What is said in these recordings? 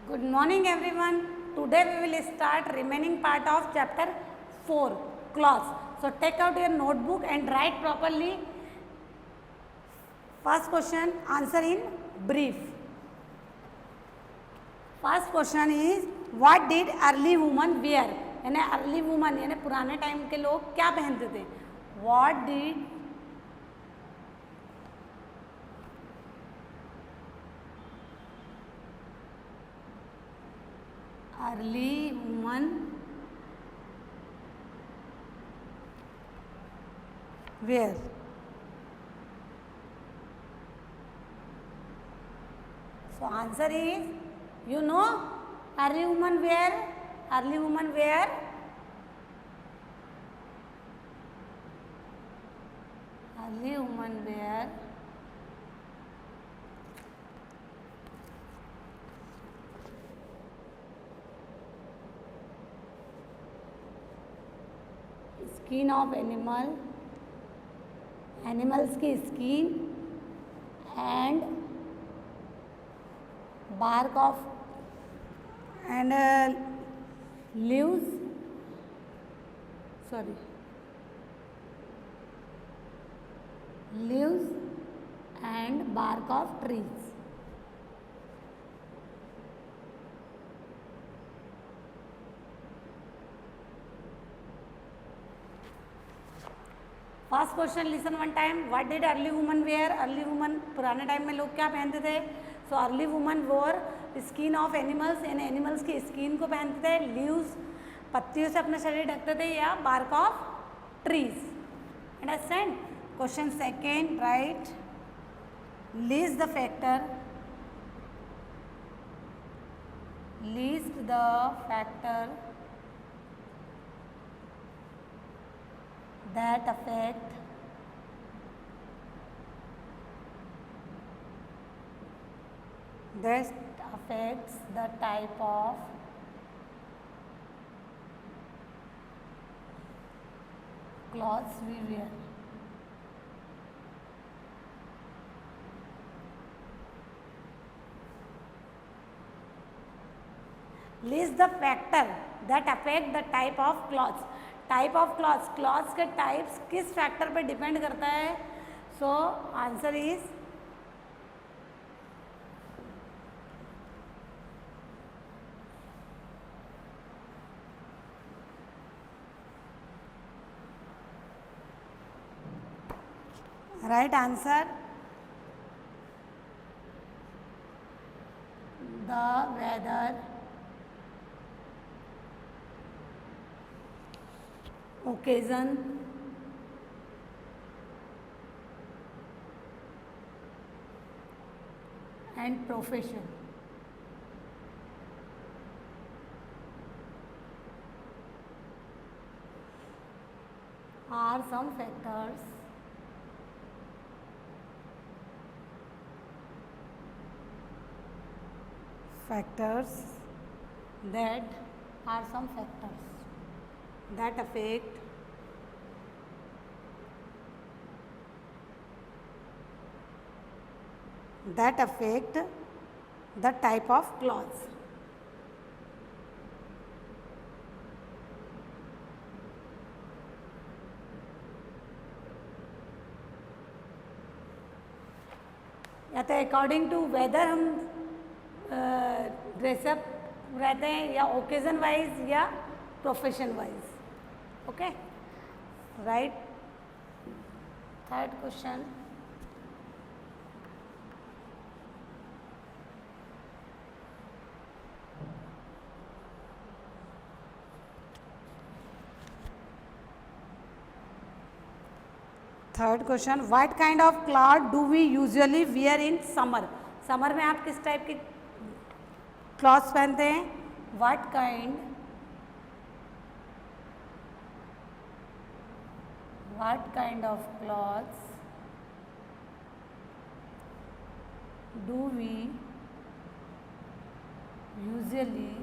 Good morning everyone. Today we will start remaining part of chapter 4 clause. So take out your notebook and write properly. First question, answer in brief. First question is what did early women wear? यानी early woman यानी पुराने time के लोग क्या पहनते थे? What did early women wear? So answer is, you know, early women wear skin of animals की skin and bark of and leaves and bark of trees. First question listen one time. What did early woman wear? Early woman पुराने time में लोग क्या पहनते थे? So early woman wore skin of animals, यानी animals की skin को पहनते थे. लीव्स पत्तियों से अपना शरीर ढकते थे, या bark of trees. Understand? Question second, right list the factor that affect affects the type of clothes we wear. List the factor that affect the type of clothes. Type of clothes के types किस factor पे depend करता है? So answer is right answer the weather, occasion, and profession. Are some factors that are some factors that affect the type of clothes. या तो according to weather हम dress up रहते हैं, या ओकेजन वाइज, या profession wise. Okay, right. Third question, what kind of cloth do we usually wear in summer? Summer में आप किस टाइप के क्लॉथ्स पहनते हैं? What kind of clothes do we usually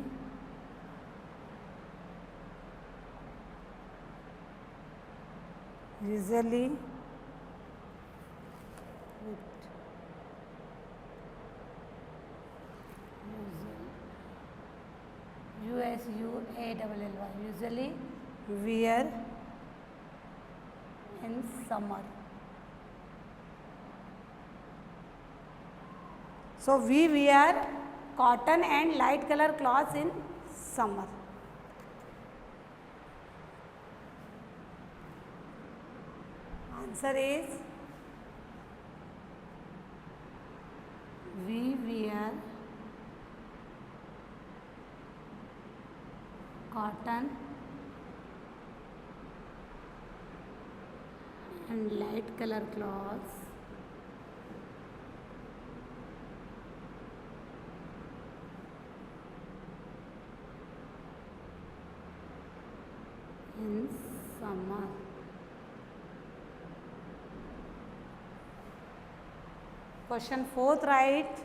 USUALLY, usually wear in summer. So we wear cotton and light color cloths in summer. Answer is we wear cotton and light color cloths in summer. Question 4th, right?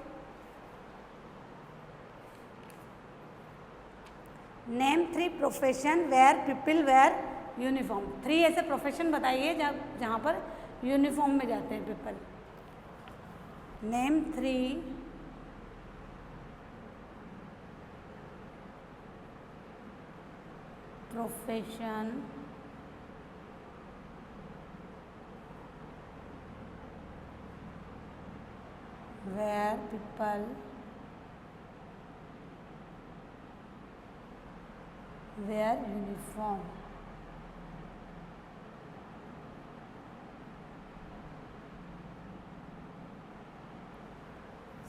Name 3 profession where people wear uniform. 3 ऐसे profession बताइए जहाँ पर uniform में जाते हैं people. Name 3 profession where people wear uniform.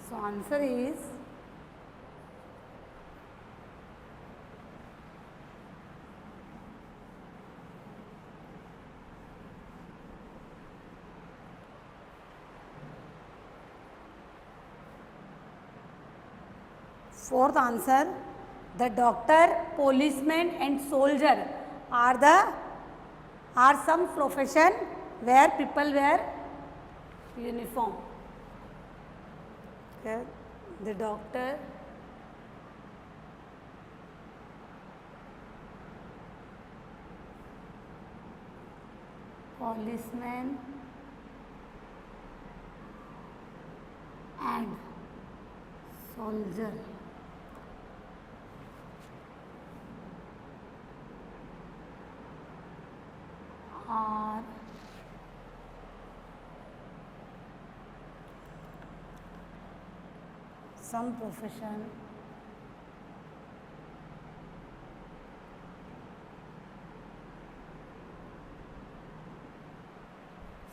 So answer is fourth answer. The doctor, policeman and soldier are some profession where people wear uniform. Okay. The doctor, policeman and soldier are some profession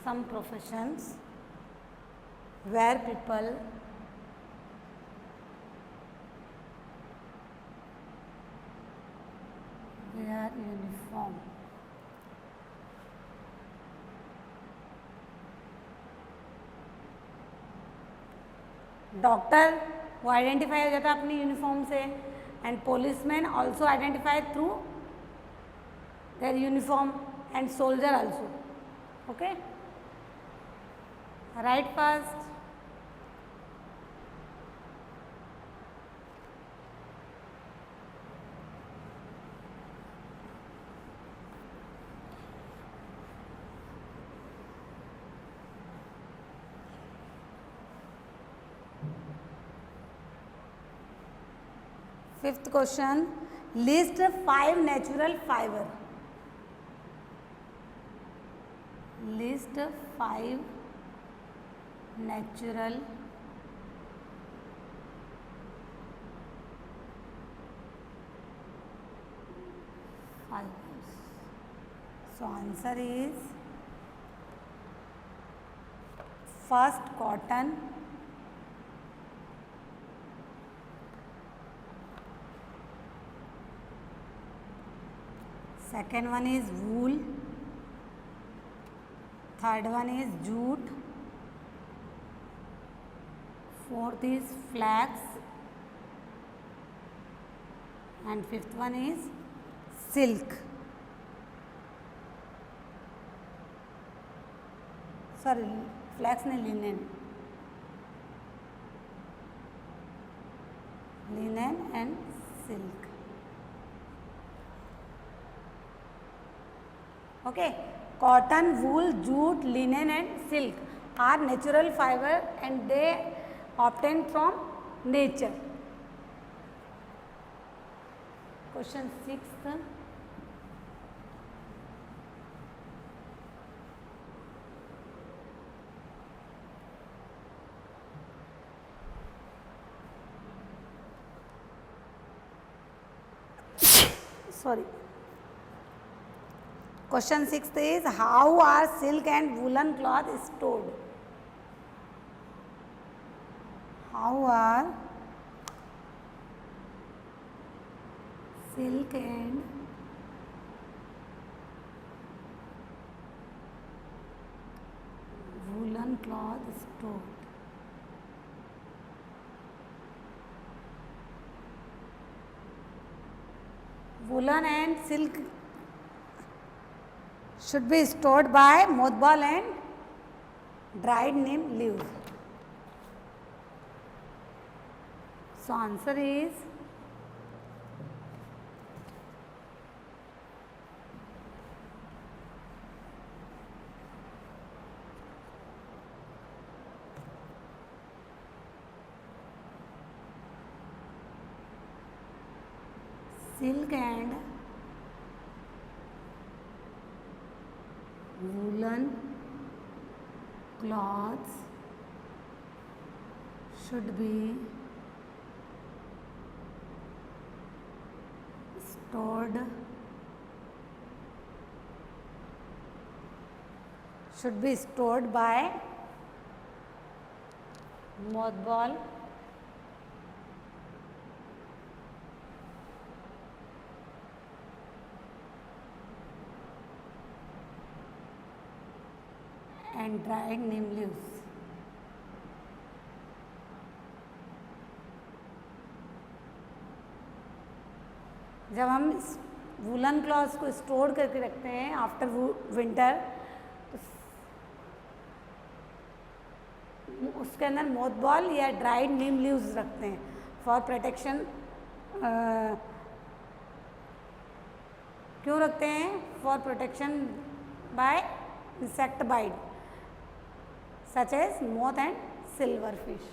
some professions where people wear uniform. Doctor वो identify हो जाता है अपनी uniform से, and policeman also identify through their uniform, and soldier also. Okay, right first. Fifth question, list 5 natural fiber. List 5 natural fibers. So answer is first cotton, second one is wool, third one is jute, fourth is flax, and fifth one is silk. Sorry, flax नहीं, linen. Linen and silk. Okay, cotton, wool, jute, linen and silk are natural fiber and they obtained from nature. Question 6th, sorry, question 6th is how are silk and woolen cloth stored? How are silk and woolen cloth stored? Woolen and silk should be stored by mothball and dried neem leaves. So answer is silk and woolen cloths should be stored by mothball and dried neem leaves. जब हम woollen clothes को store करके रखते हैं after winter, तो उसके अंदर mothball या ड्राइड नीम लीव्स रखते हैं फॉर प्रोटेक्शन। क्यों रखते हैं? For protection bye insect bite such as moth and silverfish.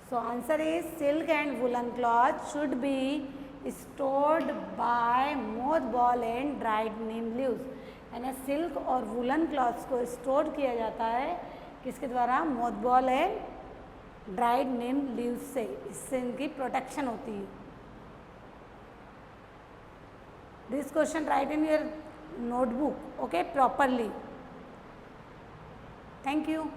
So answer is silk and woolen cloth should be stored by mothball and dried neem leaves. यानी silk और woollen clothes को store किया जाता है किसके द्वारा? Mothball and dried Neem leaves से। इससे इनकी प्रोटेक्शन होती है। This question right in your notebook, okay, properly. Thank you.